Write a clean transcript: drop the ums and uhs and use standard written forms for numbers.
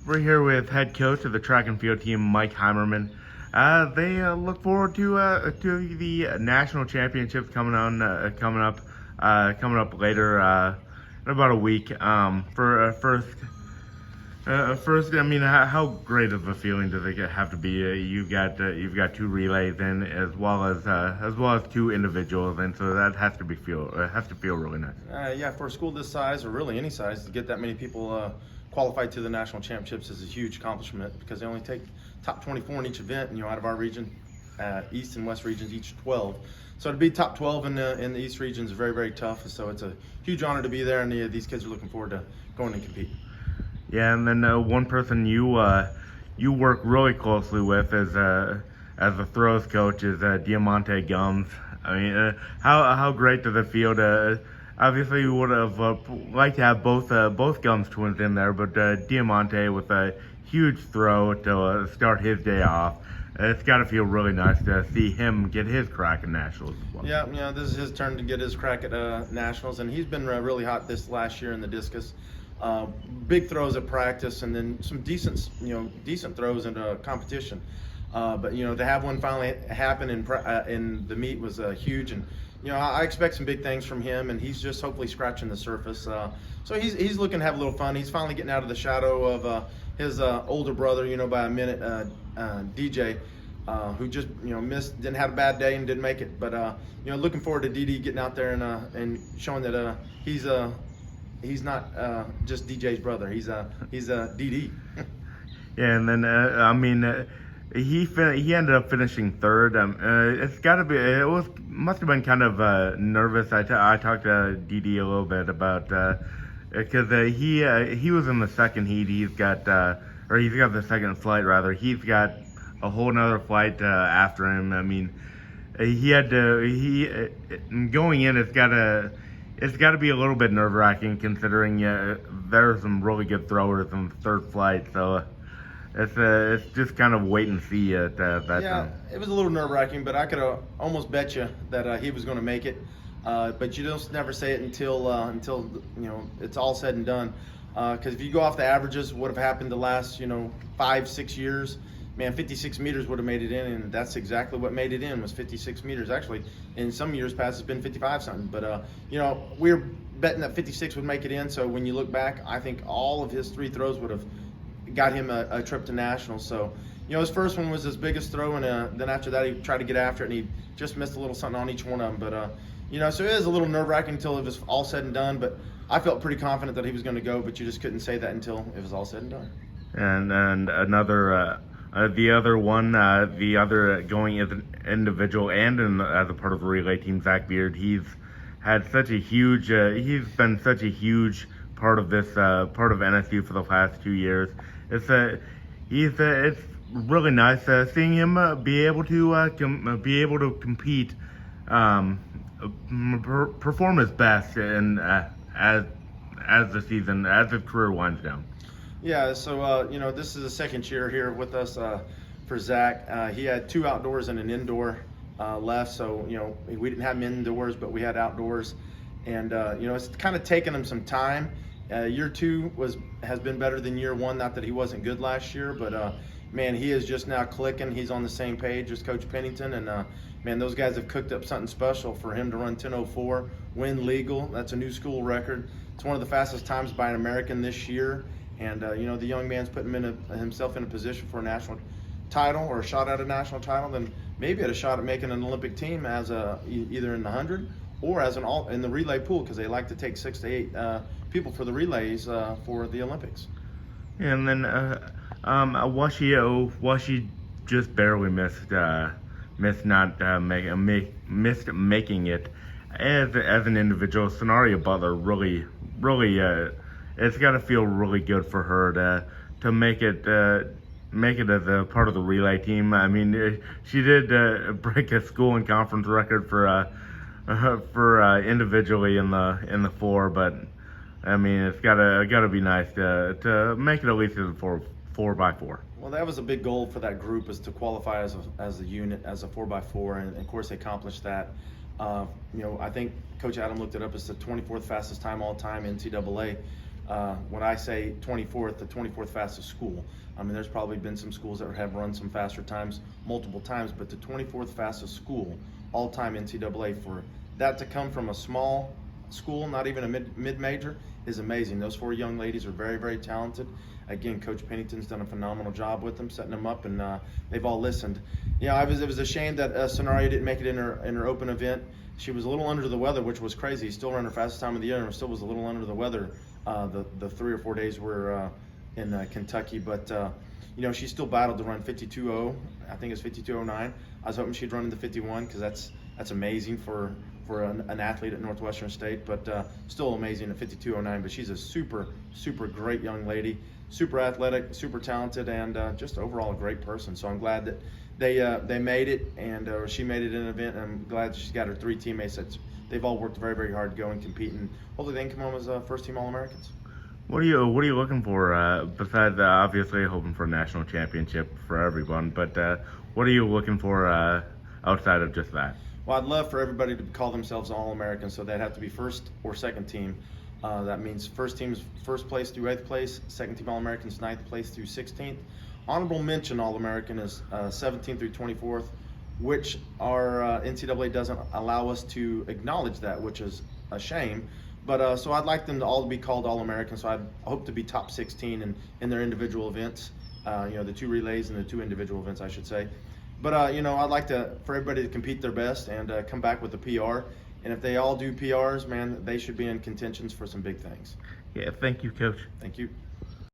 We're here with head coach of the track and field team, Mike Heimerman. They look forward to the national championships coming up later in about a week. First, I mean, how great of a feeling does it have to be? You've got two relays in as well as two individuals, and so that has to feel really nice. Yeah, for a school this size, or really any size, to get that many people qualified to the national championships is a huge accomplishment because they only take top 24 in each event. And, out of our region, East and West regions, each 12. So to be top 12 in the East region is very, very tough. So it's a huge honor to be there, and these kids are looking forward to going and compete. Yeah, and then one person you work really closely with as a throws coach is Diamante Gums. I mean, how great does it feel to? Obviously, we would have liked to have both Gums twins in there, but Diamante with a huge throw to start his day off. It's got to feel really nice to see him get his crack at nationals as well. Yeah, this is his turn to get his crack at nationals, and he's been really hot this last year in the discus. Big throws at practice, and then some decent throws into competition. But to have one finally happen in the meet was huge, and I expect some big things from him, and he's just hopefully scratching the surface. So he's looking to have a little fun. He's finally getting out of the shadow of his older brother, by a minute, DJ, who just didn't have a bad day and didn't make it. But looking forward to DD getting out there and showing that he's not just DJ's brother. He's DD. Yeah, and then he ended up finishing third. It's got to be. Must have been kind of nervous. I talked to DD a little bit about because he was in the second heat. He's got the second flight rather. He's got a whole nother flight after him. I mean, going in. It's got to be a little bit nerve-wracking considering there are some really good throwers in the third flight. So it's just kind of wait and see at that time. It was a little nerve-wracking, but I could have almost bet you that he was going to make it. But you just never say it until it's all said and done. Because if you go off the averages, what have happened the last 5-6 years? Man, 56 meters would have made it in, and that's exactly what made it in, was 56 meters. Actually, in some years past, it's been 55 something. But we were betting that 56 would make it in. So when you look back, I think all of his three throws would have got him a trip to nationals. So his first one was his biggest throw, and then after that he tried to get after it, and he just missed a little something on each one of them. But so it is a little nerve-wracking until it was all said and done. But I felt pretty confident that he was going to go, but you just couldn't say that until it was all said and done. And another. The other going as an individual and as a part of the relay team, Zach Beard. He's been such a huge part of this part of NSU for the last 2 years. It's really nice seeing him be able to compete, perform his best, and as his career winds down. Yeah, so this is the second year here with us for Zach. He had 2 outdoors and an indoor left, so we didn't have him indoors, but we had outdoors, and it's kind of taken him some time. Year 2 has been better than year 1. Not that he wasn't good last year, but man, he is just now clicking. He's on the same page as Coach Pennington, and man, those guys have cooked up something special for him to run 10:04, win legal. That's a new school record. It's one of the fastest times by an American this year. And the young man's putting himself in a position for a national title or a shot at a national title, then maybe at a shot at making an Olympic team as either in the 100 or as in the relay pool, because they like to take 6 to 8 people for the relays for the Olympics. And then Washi just barely missed making it as an individual. Sonaria Butler really. It's got to feel really good for her to make it as a part of the relay team. I mean, she did break a school and conference record for individually in the 4, but I mean, it's gotta be nice to make it at least as a 4x4. Well, that was a big goal for that group, is to qualify as a unit, as a 4x4, and of course they accomplished that. I think Coach Adam looked it up as the 24th fastest time all time in NCAA. when I say 24th, the 24th fastest school. I mean, there's probably been some schools that have run some faster times multiple times, but the 24th fastest school all-time NCAA, for that to come from a small school, not even a mid-major, is amazing. Those 4 young ladies are very, very talented. Again, Coach Pennington's done a phenomenal job with them, setting them up, and they've all listened. Yeah, it was a shame that Sonaria didn't make it in her open event. She was a little under the weather, which was crazy. Still ran her fastest time of the year, and still was a little under the weather the 3 or 4 days we're in Kentucky. But you know, she still battled to run 52.0. I think it's 52.09. I was hoping she'd run into 51, because that's amazing for an athlete at Northwestern State, but still amazing at 52.09. But she's a super great young lady, super athletic, super talented, and just overall a great person. So I'm glad that they made it, and she made it in an event, and I'm glad she's got her 3 teammates they've all worked very, very hard to go and compete, and hopefully they can come home as first team All-Americans. What are you looking for besides obviously hoping for a national championship for everyone? But what are you looking for outside of just that? Well, I'd love for everybody to call themselves All-American, so they'd have to be first or second team. That means first team's first place through 8th place, second team All-American's 9th place through 16th. Honorable mention All-American is 17th through 24th, which our NCAA doesn't allow us to acknowledge that, which is a shame. But so I'd like them to all be called All-American, so I hope to be top 16 in their individual events, you know, the 2 relays and the 2 individual events, I should say. But you know, I'd like for everybody to compete their best and come back with a PR. And if they all do PRs, man, they should be in contentions for some big things. Yeah, thank you, Coach. Thank you.